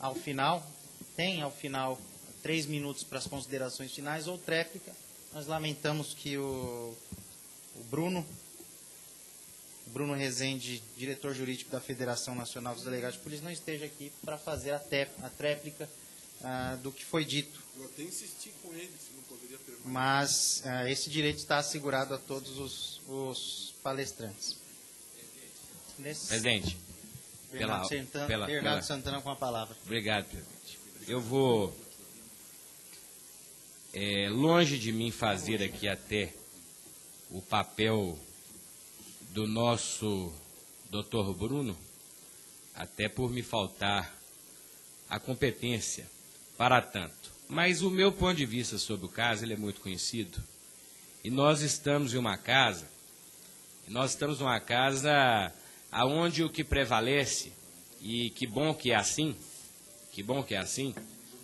ao final, 3 minutos para as considerações finais ou tréplica. Nós lamentamos que o Bruno Rezende, diretor jurídico da Federação Nacional dos Delegados de Polícia, não esteja aqui para fazer a tréplica do que foi dito. Eu até insisti com ele, se não poderia permanecer. Mas esse direito está assegurado a todos os palestrantes. Presidente, Bernardo Santana com a palavra. Obrigado, presidente. Eu vou, longe de mim fazer aqui até o papel do nosso doutor Bruno, até por me faltar a competência para tanto. Mas o meu ponto de vista sobre o caso, ele é muito conhecido. E nós estamos em uma casa, onde o que prevalece, e que bom que é assim,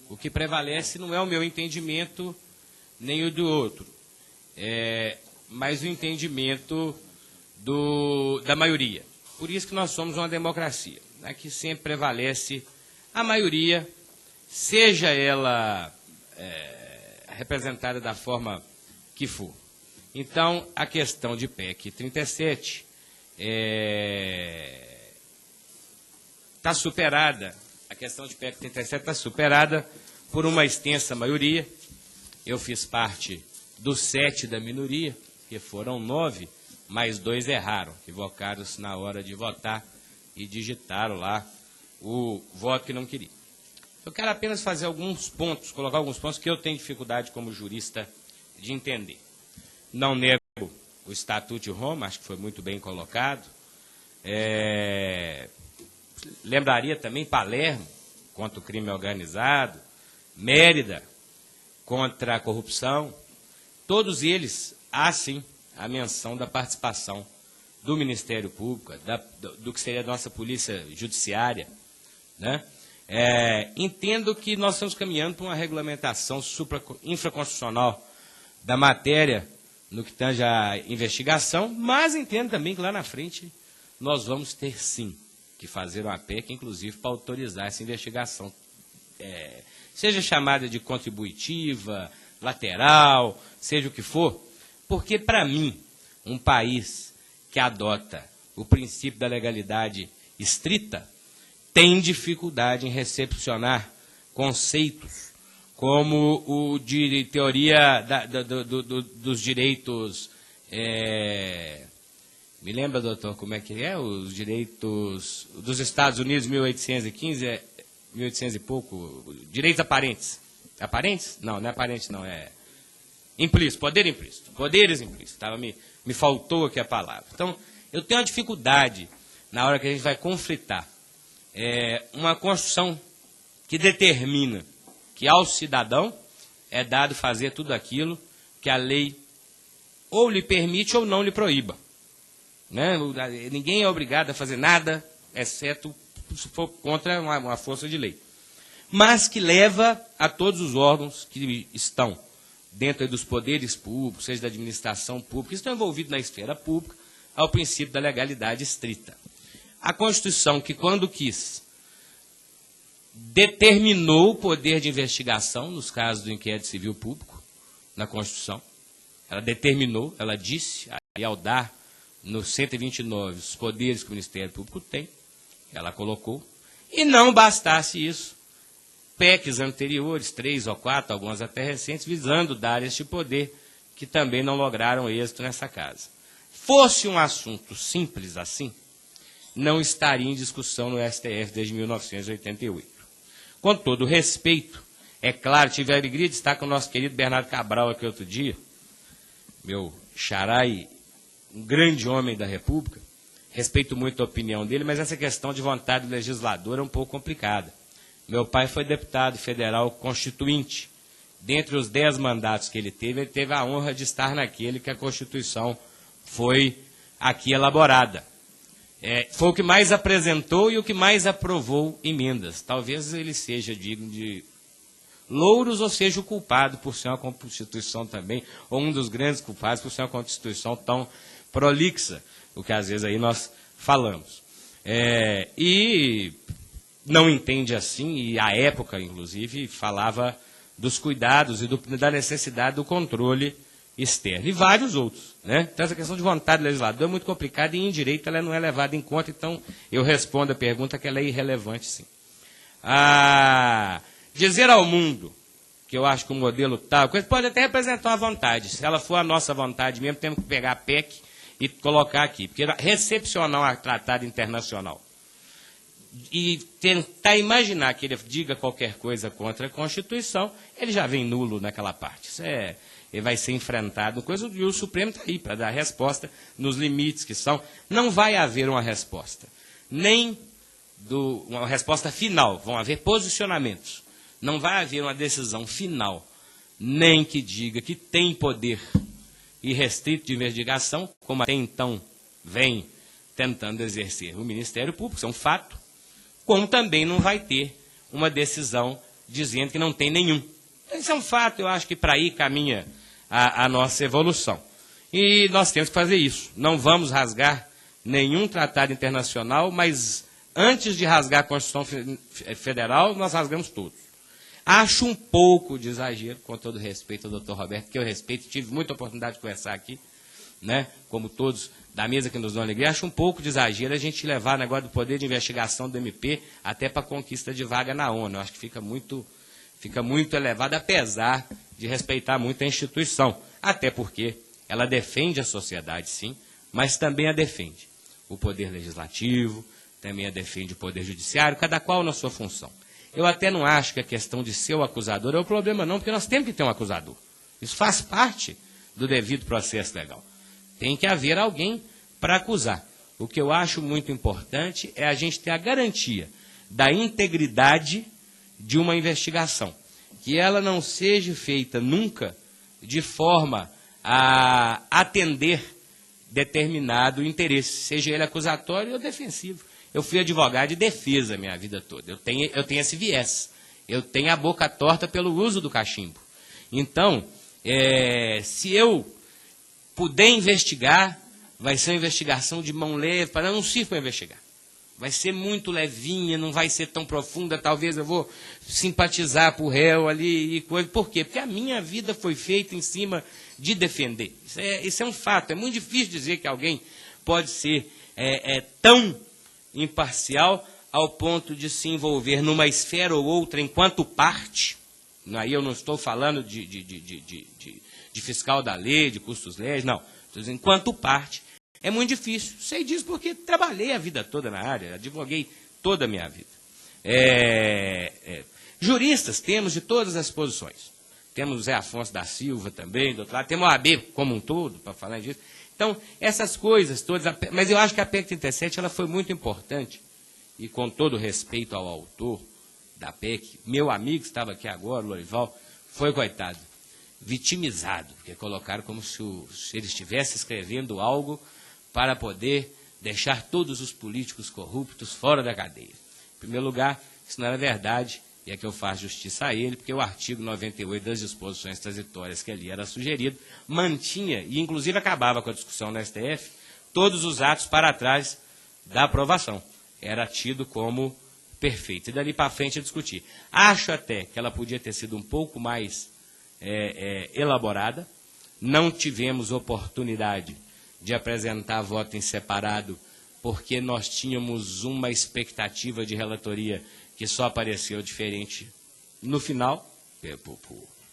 o que prevalece não é o meu entendimento, nem o do outro, mas o entendimento da maioria. Por isso que nós somos uma democracia, né, que sempre prevalece a maioria, seja ela representada da forma que for. Então, a questão de PEC 37 está superada, a questão de PEC 37 está superada por uma extensa maioria. Eu fiz parte dos 7 da minoria, que foram 9, mas 2 erraram, equivocaram-se na hora de votar e digitaram lá o voto que não queria. Eu quero apenas fazer alguns pontos, colocar alguns pontos que eu tenho dificuldade como jurista de entender. Não nego o Estatuto de Roma, acho que foi muito bem colocado. Lembraria também Palermo, contra o crime organizado, Mérida, contra a corrupção. Todos eles, há sim a menção da participação do Ministério Público, do que seria a nossa polícia judiciária, né? Entendo que nós estamos caminhando para uma regulamentação infraconstitucional da matéria no que tange a investigação, mas entendo também que lá na frente nós vamos ter sim que fazer uma PEC, inclusive para autorizar essa investigação, seja chamada de contributiva, lateral, seja o que for, porque para mim, um país que adota o princípio da legalidade estrita tem dificuldade em recepcionar conceitos como o de teoria dos direitos. Me lembra, doutor, como é que é? Os direitos dos Estados Unidos, 1815, 1800 e pouco, direitos aparentes. Aparentes? Não, não é aparente, não, é implícito, poder implícito, poderes implícitos. Me faltou aqui a palavra. Então, eu tenho uma dificuldade na hora que a gente vai conflitar. Uma Constituição que determina que ao cidadão é dado fazer tudo aquilo que a lei ou lhe permite ou não lhe proíba. Né? Ninguém é obrigado a fazer nada, exceto se for contra uma força de lei. Mas que leva a todos os órgãos que estão dentro dos poderes públicos, seja da administração pública, que estão envolvidos na esfera pública, ao princípio da legalidade estrita. A Constituição, que quando quis, determinou o poder de investigação nos casos do inquérito civil público, na Constituição. Ela determinou, ela disse, aí ao dar no 129 os poderes que o Ministério Público tem, ela colocou, e não bastasse isso, PECs anteriores, 3 ou 4, algumas até recentes, visando dar este poder, que também não lograram êxito nessa casa. Fosse um assunto simples assim, não estaria em discussão no STF desde 1988. Com todo respeito, é claro, tive a alegria de estar com o nosso querido Bernardo Cabral aqui outro dia, meu xará e um grande homem da República, respeito muito a opinião dele, mas essa questão de vontade do legislador é um pouco complicada. Meu pai foi deputado federal constituinte. Dentre os 10 mandatos que ele teve a honra de estar naquele que a Constituição foi aqui elaborada. Foi o que mais apresentou e o que mais aprovou emendas. Talvez ele seja digno de louros ou seja o culpado por ser uma Constituição também, ou um dos grandes culpados por ser uma Constituição tão prolixa, o que às vezes aí nós falamos. E não entende assim, e à época, inclusive, falava dos cuidados e da necessidade do controle externo, e vários outros. Né? Então, essa questão de vontade do legislador é muito complicada e, em direito, ela não é levada em conta, então eu respondo a pergunta que ela é irrelevante, sim. Dizer ao mundo que eu acho que o modelo tal, coisa pode até representar uma vontade. Se ela for a nossa vontade mesmo, temos que pegar a PEC e colocar aqui. Porque recepcionar um tratado internacional e tentar imaginar que ele diga qualquer coisa contra a Constituição, ele já vem nulo naquela parte. Isso ele vai ser enfrentado, e o Supremo está aí para dar a resposta nos limites que são. Não vai haver uma resposta, nem uma resposta final, vão haver posicionamentos. Não vai haver uma decisão final, nem que diga que tem poder irrestrito de investigação, como até então vem tentando exercer o Ministério Público, isso é um fato, como também não vai ter uma decisão dizendo que não tem nenhum. Isso é um fato, eu acho que para aí caminha a nossa evolução. E nós temos que fazer isso. Não vamos rasgar nenhum tratado internacional, mas antes de rasgar a Constituição Federal, nós rasgamos todos. Acho um pouco de exagero, com todo respeito ao doutor Roberto, que eu respeito, tive muita oportunidade de conversar aqui, né, como todos da mesa que nos dão alegria, acho um pouco de exagero a gente levar o negócio do poder de investigação do MP até para a conquista de vaga na ONU. Eu acho que fica muito elevado, apesar de respeitar muito a instituição, até porque ela defende a sociedade, sim, mas também a defende o poder legislativo, também a defende o poder judiciário, cada qual na sua função. Eu até não acho que a questão de ser o acusador é o problema, não, porque nós temos que ter um acusador. Isso faz parte do devido processo legal. Tem que haver alguém para acusar. O que eu acho muito importante é a gente ter a garantia da integridade de uma investigação. Que ela não seja feita nunca de forma a atender determinado interesse, seja ele acusatório ou defensivo. Eu fui advogado de defesa a minha vida toda. Eu tenho esse viés. Eu tenho a boca torta pelo uso do cachimbo. Então, se eu puder investigar, vai ser uma investigação de mão leve, para não sirva para investigar. Vai ser muito levinha, não vai ser tão profunda, talvez eu vou simpatizar para o réu ali e coisa. Por quê? Porque a minha vida foi feita em cima de defender. Isso é um fato. É muito difícil dizer que alguém pode ser tão imparcial ao ponto de se envolver numa esfera ou outra enquanto parte. Aí eu não estou falando de fiscal da lei, de custos legis, não. Estou dizendo, enquanto parte, é muito difícil. Sei disso porque trabalhei a vida toda na área, advoguei toda a minha vida. Juristas temos de todas as posições. Temos o Zé Afonso da Silva também, do outro lado, temos a OAB como um todo, para falar disso. Então, essas coisas todas, mas eu acho que a PEC 37 ela foi muito importante, e com todo respeito ao autor da PEC, meu amigo que estava aqui agora, Lorival, foi, coitado, vitimizado, porque colocaram como se ele estivesse escrevendo algo para poder deixar todos os políticos corruptos fora da cadeia. Em primeiro lugar, isso não era verdade, e é que eu faço justiça a ele, porque o artigo 98 das disposições transitórias que ali era sugerido, mantinha, e inclusive acabava com a discussão na STF, todos os atos para trás da aprovação. Era tido como perfeito. E dali para frente a discutir. Acho até que ela podia ter sido um pouco mais elaborada. Não tivemos oportunidade de apresentar voto em separado, porque nós tínhamos uma expectativa de relatoria que só apareceu diferente no final,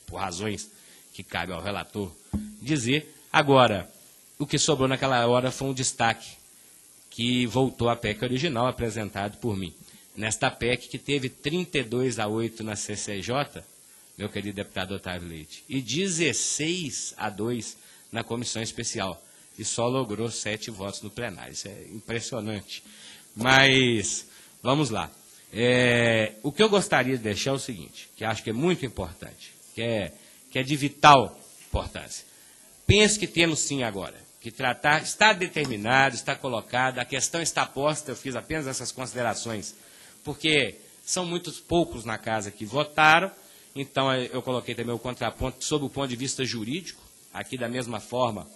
por razões que cabe ao relator dizer. Agora, o que sobrou naquela hora foi um destaque que voltou à PEC original, apresentado por mim. Nesta PEC, que teve 32-8 na CCJ, meu querido deputado Otávio Leite, e 16-2 na comissão especial, e só logrou 7 votos no plenário. Isso é impressionante. Mas, vamos lá. O que eu gostaria de deixar é o seguinte, que acho que é muito importante, que é de vital importância. Penso que temos sim agora que tratar, está determinado, está colocado, a questão está posta, eu fiz apenas essas considerações, porque são muitos poucos na casa que votaram, então eu coloquei também o contraponto sob o ponto de vista jurídico, aqui da mesma forma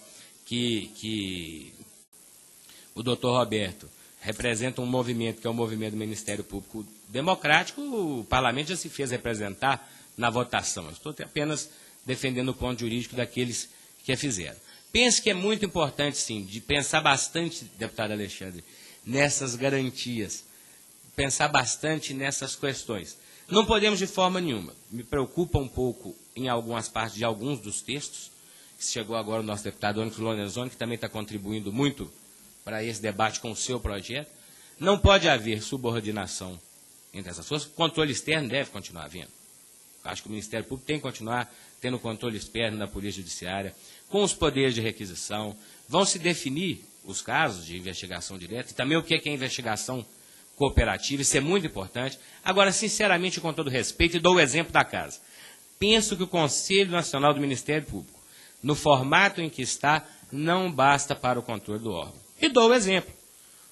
que o doutor Roberto representa um movimento que é o movimento do Ministério Público Democrático, o parlamento já se fez representar na votação. Eu estou apenas defendendo o ponto jurídico daqueles que a fizeram. Penso que é muito importante, sim, de pensar bastante, deputado Alexandre, nessas garantias, pensar bastante nessas questões. Não podemos de forma nenhuma. Me preocupa um pouco em algumas partes de alguns dos textos. Chegou agora o nosso deputado Onyx Lorenzoni, que também está contribuindo muito para esse debate com o seu projeto. Não pode haver subordinação entre essas forças. O controle externo deve continuar havendo. Acho que o Ministério Público tem que continuar tendo controle externo da Polícia Judiciária, com os poderes de requisição. Vão se definir os casos de investigação direta e também o que é investigação cooperativa. Isso é muito importante. Agora, sinceramente, com todo respeito, e dou o exemplo da casa. Penso que o Conselho Nacional do Ministério Público, no formato em que está, não basta para o controle do órgão. E dou o exemplo.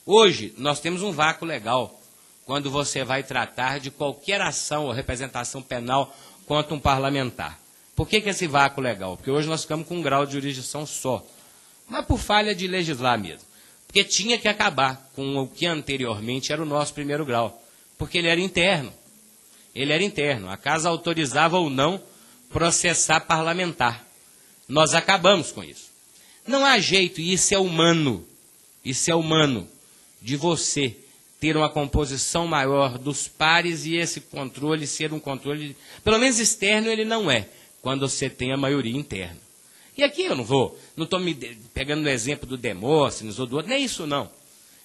Hoje, nós temos um vácuo legal quando você vai tratar de qualquer ação ou representação penal contra um parlamentar. Por que esse vácuo legal? Porque hoje nós ficamos com um grau de jurisdição só. Mas por falha de legislar mesmo. Porque tinha que acabar com o que anteriormente era o nosso primeiro grau. Porque ele era interno. Ele era interno. A casa autorizava ou não processar parlamentar. Nós acabamos com isso. Não há jeito, e isso é humano. Isso é humano, de você ter uma composição maior dos pares e esse controle ser um controle, pelo menos externo ele não é, quando você tem a maioria interna. E aqui eu não estou me pegando no exemplo do Demóstenes ou do outro, não é isso não.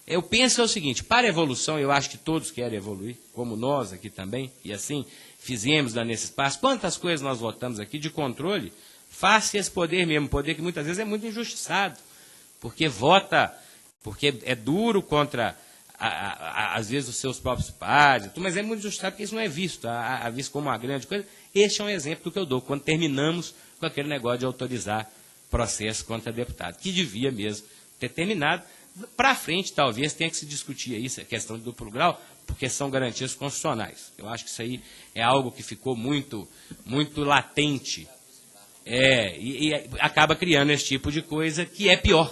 Eu penso o seguinte, para a evolução, eu acho que todos querem evoluir, como nós aqui também, e assim fizemos nesse espaço. Quantas coisas nós votamos aqui de controle, face esse poder mesmo, poder que muitas vezes é muito injustiçado, porque vota, porque é duro contra, às vezes, os seus próprios pares, mas é muito injustiçado porque isso não é visto, é visto como uma grande coisa. Este é um exemplo do que eu dou, quando terminamos com aquele negócio de autorizar processo contra deputado, que devia mesmo ter terminado. Para frente, talvez, tenha que se discutir isso, a questão do duplo grau, porque são garantias constitucionais. Eu acho que isso aí é algo que ficou muito, muito latente. E acaba criando esse tipo de coisa que é pior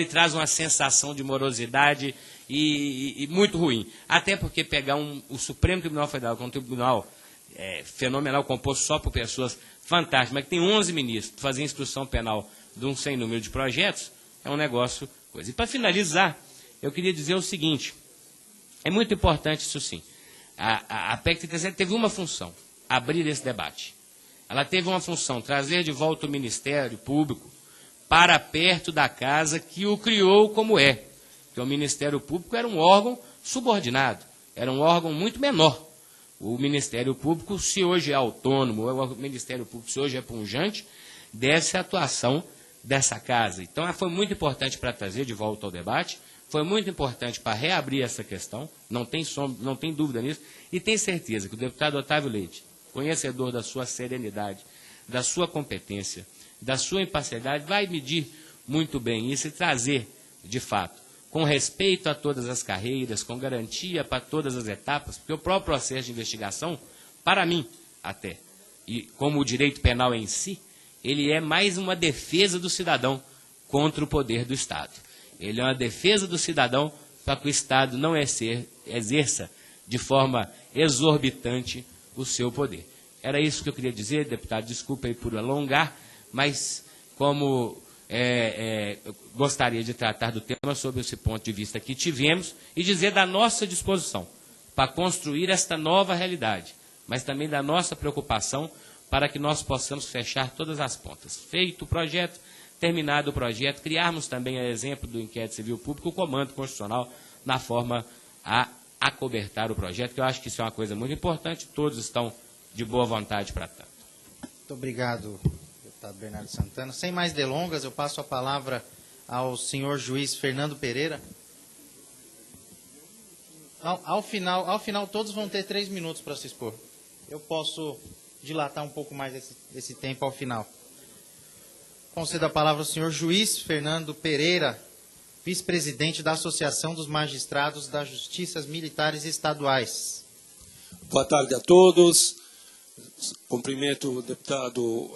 e traz uma sensação de morosidade e muito ruim. Até porque pegar o Supremo Tribunal Federal, que é um tribunal fenomenal, composto só por pessoas fantásticas, mas que tem 11 ministros, fazer instrução penal de um sem número de projetos, é um negócio... E para finalizar, eu queria dizer o seguinte, é muito importante isso sim, a PEC 37 teve uma função, abrir esse debate. Ela teve uma função, trazer de volta o Ministério Público para perto da casa que o criou como é. Porque o Ministério Público era um órgão subordinado, era um órgão muito menor. O Ministério Público, se hoje é autônomo, o Ministério Público, se hoje é pungente, deve-se à atuação dessa casa. Então, foi muito importante para trazer de volta ao debate, foi muito importante para reabrir essa questão, não tem dúvida nisso, e tenho certeza que o deputado Otávio Leite, conhecedor da sua serenidade, da sua competência, da sua imparcialidade, vai medir muito bem isso e trazer, de fato, com respeito a todas as carreiras, com garantia para todas as etapas, porque o próprio processo de investigação, para mim até, e como o direito penal em si, ele é mais uma defesa do cidadão contra o poder do Estado. Ele é uma defesa do cidadão para que o Estado não exerça de forma exorbitante o seu poder. Era isso que eu queria dizer, deputado, desculpa aí por alongar, mas como gostaria de tratar do tema sob esse ponto de vista que tivemos e dizer da nossa disposição para construir esta nova realidade, mas também da nossa preocupação para que nós possamos fechar todas as pontas. Feito o projeto, terminado o projeto, criarmos também, a exemplo do inquérito civil público, o comando constitucional na forma a acobertar o projeto, que eu acho que isso é uma coisa muito importante, todos estão de boa vontade para tanto. Muito obrigado, deputado Bernardo Santana. Sem mais delongas, eu passo a palavra ao senhor juiz Fernando Pereira. Ao final, todos vão ter 3 minutos para se expor. Eu posso dilatar um pouco mais esse tempo ao final. Concedo a palavra ao senhor juiz Fernando Pereira, vice-presidente da Associação dos Magistrados das Justiças Militares Estaduais. Boa tarde a todos. Cumprimento o deputado